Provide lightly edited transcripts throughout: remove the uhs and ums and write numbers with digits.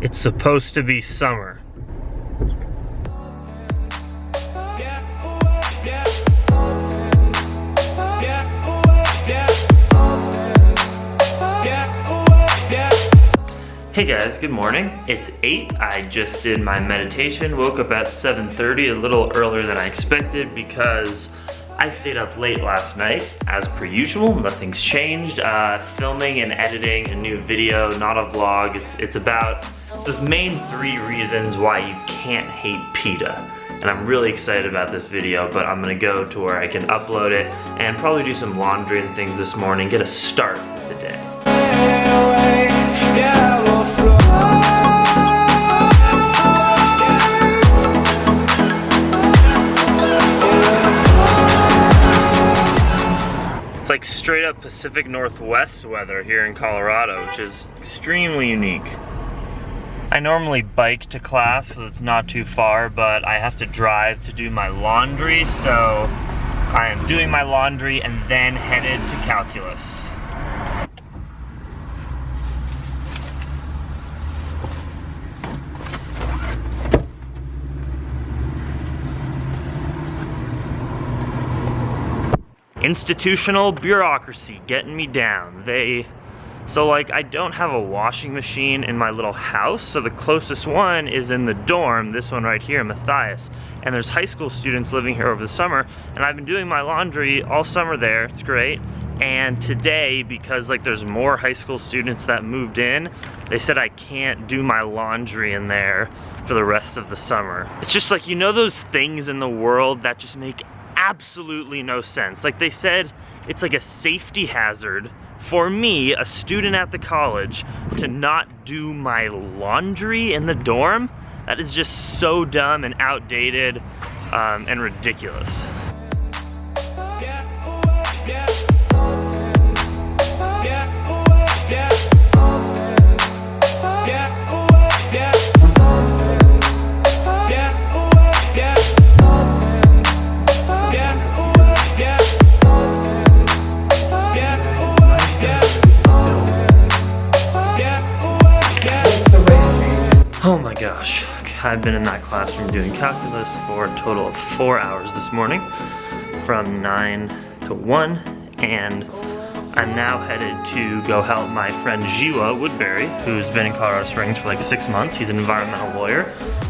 It's supposed to be summer. Hey guys, good morning. It's 8. I just did my meditation, woke up at 7:30, a little earlier than I expected because I stayed up late last night, as per usual. Nothing's changed. Filming and editing a new video, not a vlog. It's about the main 3 reasons why you can't hate PETA. And I'm really excited about this video, but I'm gonna go to where I can upload it and probably do some laundry and things this morning, get a start for the day. It's like straight up Pacific Northwest weather here in Colorado, which is extremely unique. I normally bike to class, so it's not too far, but I have to drive to do my laundry, so I am doing my laundry and then headed to calculus. Institutional bureaucracy getting me down. So I don't have a washing machine in my little house, so the closest one is in the dorm, this one right here, Matthias. And there's high school students living here over the summer, and I've been doing my laundry all summer there, it's great. And today, because there's more high school students that moved in, they said I can't do my laundry in there for the rest of the summer. It's just you know those things in the world that just make absolutely no sense. They said it's a safety hazard for me, a student at the college, to not do my laundry in the dorm. That is just so dumb and outdated and ridiculous. Oh my gosh, I've been in that classroom doing calculus for a total of 4 hours this morning, from 9 to 1, and I'm now headed to go help my friend Jiwa Woodbury, who's been in Colorado Springs for 6 months. He's an environmental lawyer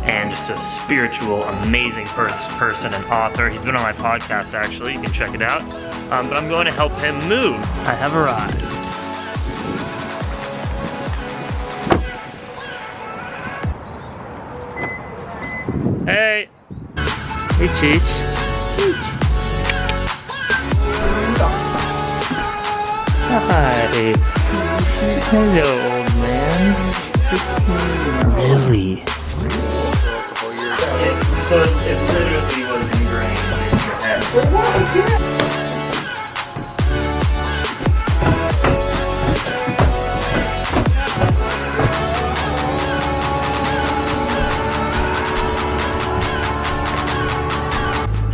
and just a spiritual, amazing person and author. He's been on my podcast actually, you can check it out. But I'm going to help him move. I have arrived. Hey! Hey, Cheech. Hi. Hello, old man. Really? So it literally was ingrained in your head.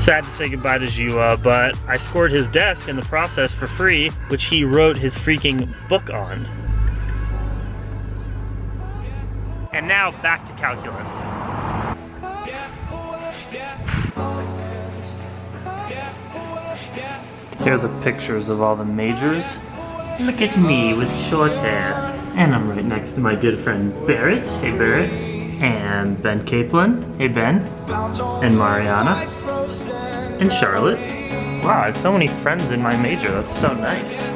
Sad to say goodbye to Jiwa, but I scored his desk in the process for free, which he wrote his freaking book on. And now back to calculus. Here are the pictures of all the majors. Look at me with short hair. And I'm right next to my good friend Barrett. Hey Barrett. And Ben Kaplan. Hey Ben. And Mariana. And Charlotte. Wow, I have so many friends in my major. That's so nice.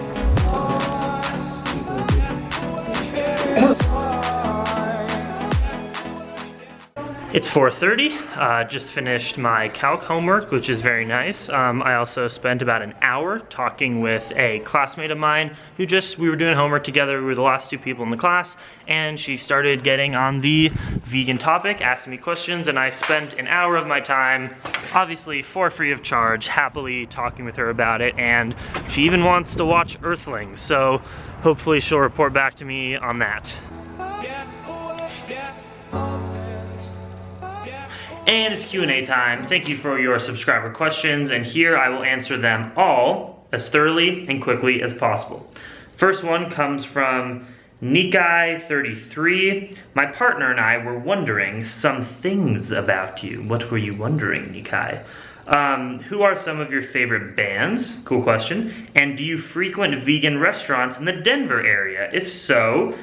It's 4:30, just finished my calc homework, which is very nice. I also spent about an hour talking with a classmate of mine who we were doing homework together. We were the last 2 people in the class, and she started getting on the vegan topic, asking me questions, and I spent an hour of my time, obviously for free of charge, happily talking with her about it, and she even wants to watch Earthlings, so hopefully she'll report back to me on that. And it's Q&A time. Thank you for your subscriber questions, and here I will answer them all as thoroughly and quickly as possible. First one comes from Nikai33, my partner and I were wondering some things about you. What were you wondering, Nikai? Who are some of your favorite bands? Cool question. And do you frequent vegan restaurants in the Denver area? If so,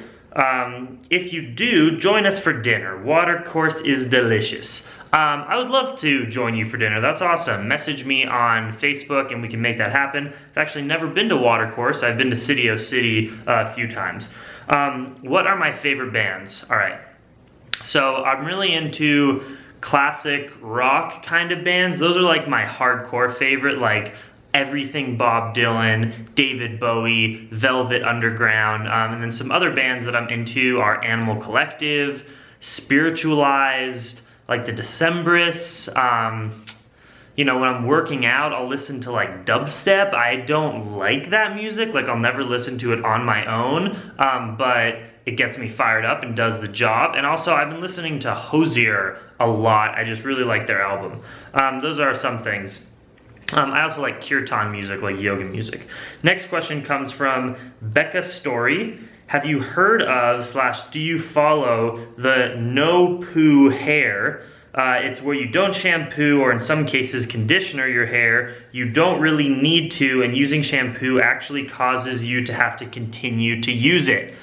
if you do, join us for dinner. Watercourse is delicious. I would love to join you for dinner. That's awesome. Message me on Facebook and we can make that happen. I've actually never been to Watercourse. I've been to City O City a few times. What are my favorite bands? All right. So I'm really into classic rock kind of bands. Those are like my hardcore favorite, like everything Bob Dylan, David Bowie, Velvet Underground, and then some other bands that I'm into are Animal Collective, Spiritualized, like the Decemberists. You know, when I'm working out, I'll listen to like dubstep. I don't like that music, like I'll never listen to it on my own, but it gets me fired up and does the job. And also I've been listening to Hozier a lot. I just really like their album. Those are some things. I also like kirtan music, like yoga music. Next question comes from Becca Story. Have you heard of / do you follow the no poo hair? It's where you don't shampoo or in some cases conditioner your hair. You don't really need to, and using shampoo actually causes you to have to continue to use it.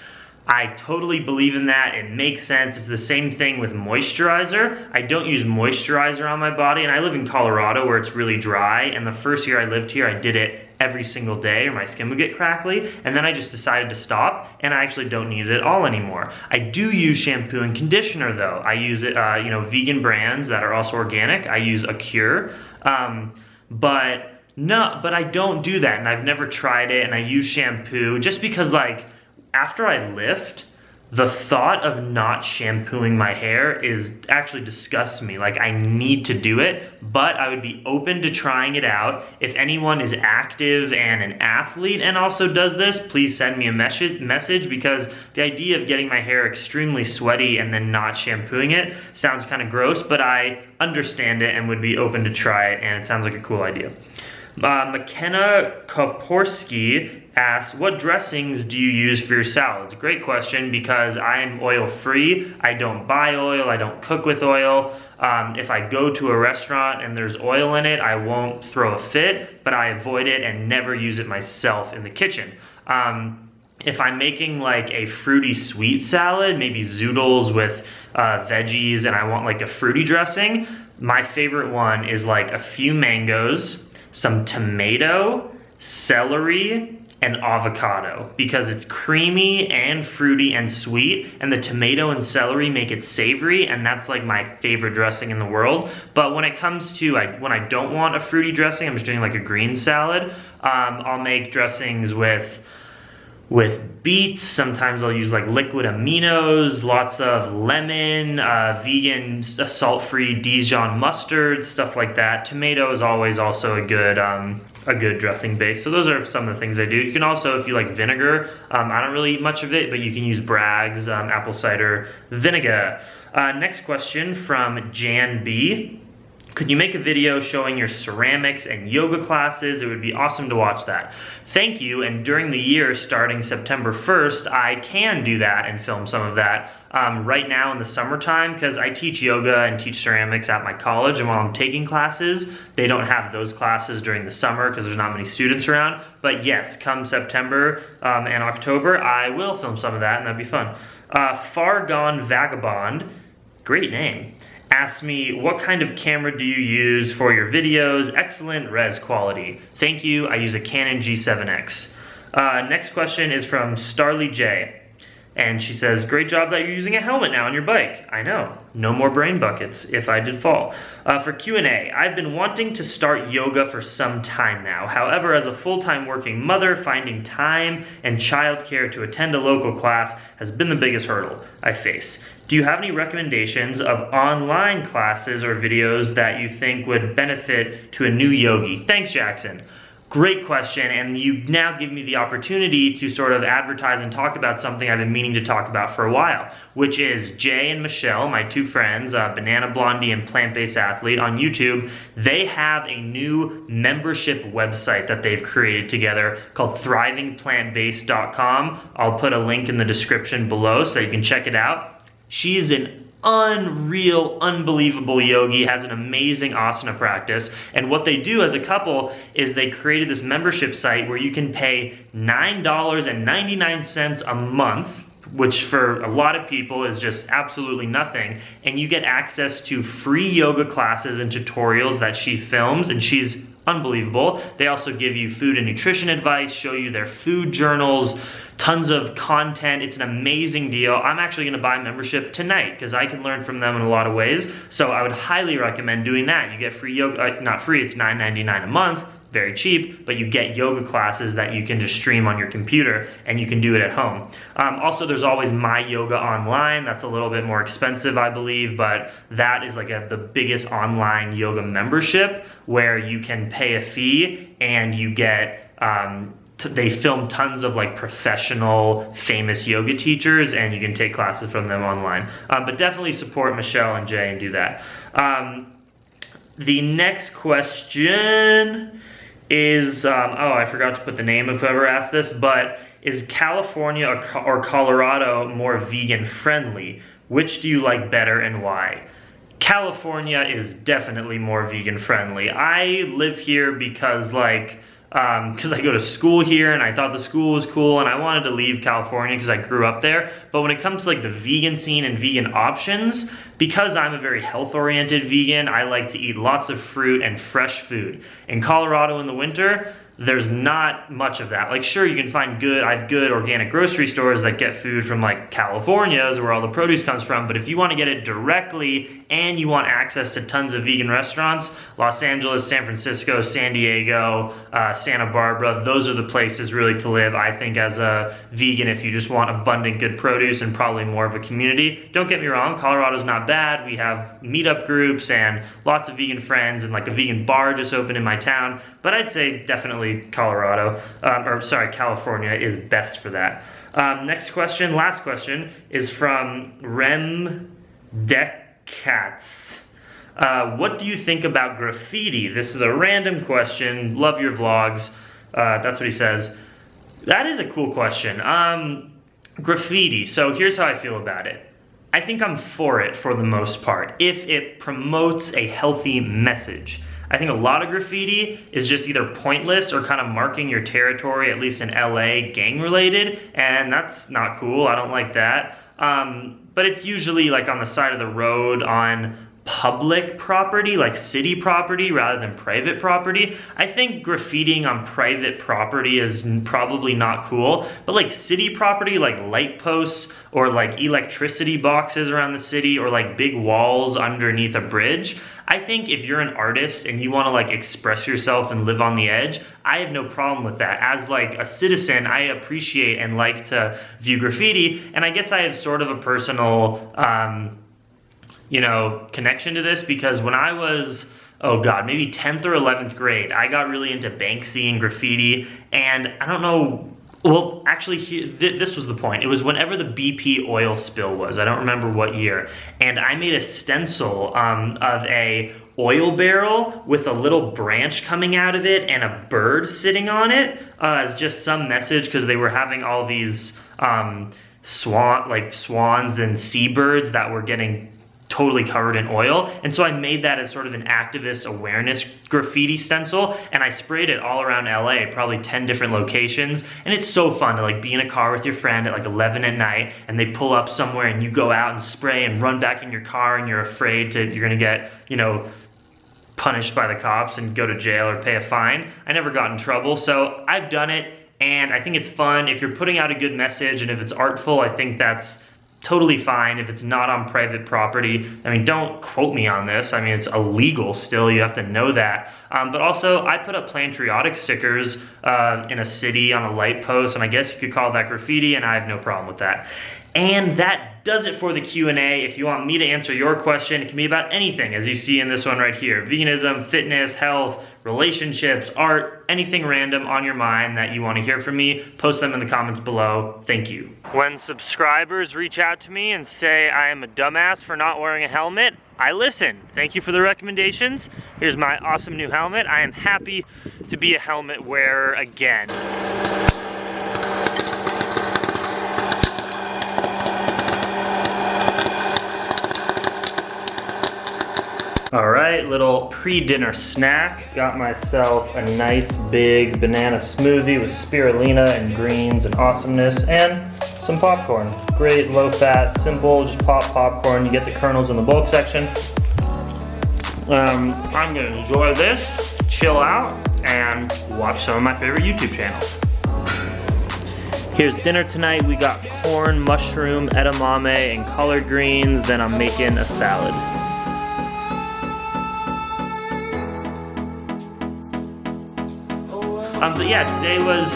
I totally believe in that. It makes sense. It's the same thing with moisturizer. I don't use moisturizer on my body, and I live in Colorado where it's really dry, and the first year I lived here I did it every single day or my skin would get crackly, and then I just decided to stop and I actually don't need it at all anymore. I do use shampoo and conditioner though. I use it, vegan brands that are also organic. I use Acure, but I don't do that, and I've never tried it, and I use shampoo just because like after I lift, the thought of not shampooing my hair actually disgusts me. Like I need to do it, but I would be open to trying it out. If anyone is active and an athlete and also does this, please send me a message because the idea of getting my hair extremely sweaty and then not shampooing it sounds kind of gross, but I understand it and would be open to try it, and it sounds like a cool idea. McKenna Koporski asks, what dressings do you use for your salads? Great question, because I am oil free. I don't buy oil, I don't cook with oil. If I go to a restaurant and there's oil in it, I won't throw a fit, but I avoid it and never use it myself in the kitchen. If I'm making like a fruity sweet salad, maybe zoodles with veggies, and I want like a fruity dressing, my favorite one is like a few mangoes, some tomato, celery, and avocado, because it's creamy and fruity and sweet, and the tomato and celery make it savory, and that's like my favorite dressing in the world. But when it comes to when I don't want a fruity dressing, I'm just doing like a green salad, I'll make dressings with beets. Sometimes I'll use like liquid aminos, lots of lemon, vegan salt-free Dijon mustard, stuff like that. Tomato is always also a good dressing base. So those are some of the things I do. You can also, if you like vinegar, I don't really eat much of it, but you can use Bragg's apple cider vinegar. Next question from Jan B. Could you make a video showing your ceramics and yoga classes? It would be awesome to watch that. Thank you, and during the year starting September 1st, I can do that and film some of that. Right now in the summertime, because I teach yoga and teach ceramics at my college, and while I'm taking classes, they don't have those classes during the summer because there's not many students around. But yes, come September and October, I will film some of that, and that'd be fun. Far Gone Vagabond, great name, asks me, what kind of camera do you use for your videos? Excellent res quality. Thank you, I use a Canon G7X. Next question is from Starly J. And she says, great job that you're using a helmet now on your bike. I know, no more brain buckets if I did fall. For Q&A, I've been wanting to start yoga for some time now. However, as a full-time working mother, finding time and childcare to attend a local class has been the biggest hurdle I face. Do you have any recommendations of online classes or videos that you think would benefit to a new yogi? Thanks, Jackson. Great question, and you now give me the opportunity to sort of advertise and talk about something I've been meaning to talk about for a while, which is Jay and Michelle, my two friends, Banana Blondie and Plant-Based Athlete on YouTube. They have a new membership website that they've created together called thrivingplantbased.com. I'll put a link in the description below so you can check it out. She's an unreal, unbelievable yogi, has an amazing asana practice, and what they do as a couple is they created this membership site where you can pay $9.99 a month, which for a lot of people is just absolutely nothing, and you get access to free yoga classes and tutorials that she films, and she's unbelievable. They also give you food and nutrition advice, show you their food journals, tons of content. It's an amazing deal. I'm actually gonna buy membership tonight because I can learn from them in a lot of ways. So I would highly recommend doing that. You get free yoga, not free, it's $9.99 a month, very cheap, but you get yoga classes that you can just stream on your computer and you can do it at home. Also, there's always My Yoga Online. That's a little bit more expensive, I believe, but that is like the biggest online yoga membership where you can pay a fee and you get, they film tons of like professional, famous yoga teachers, and you can take classes from them online. But definitely support Michelle and Jay and do that. The next question is, oh, I forgot to put the name of whoever asked this, but is California or Colorado more vegan friendly? Which do you like better and why? California is definitely more vegan friendly. I live here because I go to school here and I thought the school was cool and I wanted to leave California because I grew up there. But when it comes to like the vegan scene and vegan options, because I'm a very health-oriented vegan, I like to eat lots of fruit and fresh food. In Colorado in the winter, there's not much of that. Like, sure, you can find I have good organic grocery stores that get food from like California's where all the produce comes from, but if you want to get it directly and you want access to tons of vegan restaurants, Los Angeles, San Francisco, San Diego, Santa Barbara, those are the places really to live, I think, as a vegan if you just want abundant good produce and probably more of a community. Don't get me wrong, Colorado's not bad. We have meetup groups and lots of vegan friends and like a vegan bar just opened in my town, but I'd say definitely California is best for that. Next question, last question, is from Rem Decats. What do you think about graffiti? This is a random question. Love your vlogs. That's what he says. That is a cool question. Graffiti. So here's how I feel about it. I think I'm for it for the most part, if it promotes a healthy message. I think a lot of graffiti is just either pointless or kind of marking your territory, at least in LA, gang related, and that's not cool. I don't like that. But it's usually like on the side of the road on public property, like city property rather than private property. I think graffitiing on private property is probably not cool, but like city property, like light posts or like electricity boxes around the city or like big walls underneath a bridge, I think if you're an artist and you want to like express yourself and live on the edge, I have no problem with that. As like a citizen, I appreciate and like to view graffiti, and I guess I have sort of a personal connection to this because when I was, maybe 10th or 11th grade, I got really into Banksy and graffiti, and I don't know, well, actually, this was the point. It was whenever the BP oil spill was. I don't remember what year. And I made a stencil of a oil barrel with a little branch coming out of it and a bird sitting on it as just some message, because they were having all these swans and seabirds that were getting totally covered in oil, and so I made that as sort of an activist awareness graffiti stencil, and I sprayed it all around LA, probably 10 different locations, and it's so fun to like be in a car with your friend at like 11 at night, and they pull up somewhere and you go out and spray and run back in your car and you're afraid you're gonna get, punished by the cops and go to jail or pay a fine. I never got in trouble, so I've done it, and I think it's fun. If you're putting out a good message and if it's artful, I think that's totally fine. If it's not on private property, I mean, don't quote me on this. I mean, it's illegal still, you have to know that. But also, I put up Plantriotic stickers in a city on a light post, and I guess you could call that graffiti, and I have no problem with that. And that does it for the Q&A. If you want me to answer your question, it can be about anything, as you see in this one right here. Veganism, fitness, health, relationships, art, anything random on your mind that you want to hear from me, post them in the comments below. Thank you. When subscribers reach out to me and say I am a dumbass for not wearing a helmet, I listen. Thank you for the recommendations. Here's my awesome new helmet. I am happy to be a helmet wearer again. All right, little pre-dinner snack. Got myself a nice big banana smoothie with spirulina and greens and awesomeness, and some popcorn. Great, low fat, simple, just pop popcorn. You get the kernels in the bulk section. I'm gonna enjoy this, chill out, and watch some of my favorite YouTube channels. Here's dinner tonight. We got corn, mushroom, edamame, and collard greens. Then I'm making a salad. But yeah, today was,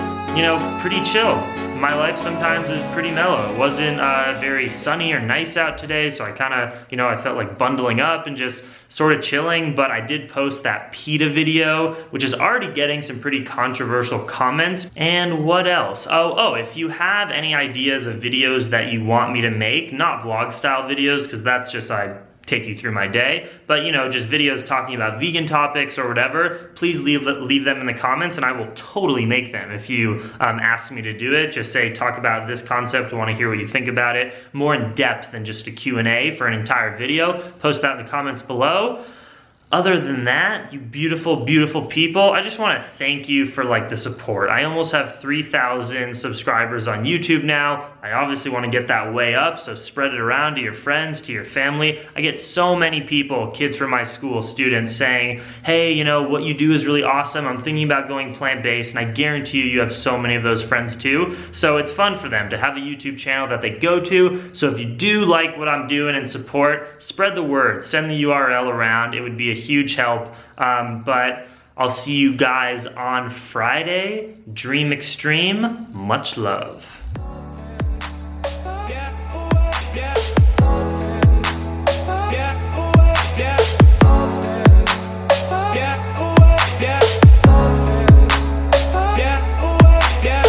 pretty chill. My life sometimes is pretty mellow. It wasn't very sunny or nice out today, so I kind of, I felt like bundling up and just sort of chilling, but I did post that PETA video, which is already getting some pretty controversial comments. And what else? Oh, if you have any ideas of videos that you want me to make, not vlog style videos, because that's just, I take you through my day, but just videos talking about vegan topics or whatever, please leave them in the comments and I will totally make them. If you ask me to do it, just say, talk about this concept, I want to hear what you think about it, more in depth than just a Q&A for an entire video. Post that in the comments below. Other than that, you beautiful, beautiful people, I just want to thank you for the support. I almost have 3,000 subscribers on YouTube now. I obviously want to get that way up, so spread it around to your friends, to your family. I get so many people, kids from my school, students, saying, hey, what you do is really awesome. I'm thinking about going plant-based, and I guarantee you have so many of those friends too. So it's fun for them to have a YouTube channel that they go to. So if you do like what I'm doing and support, spread the word, send the URL around. It would be a huge help. But I'll see you guys on Friday. Dream extreme. Much love.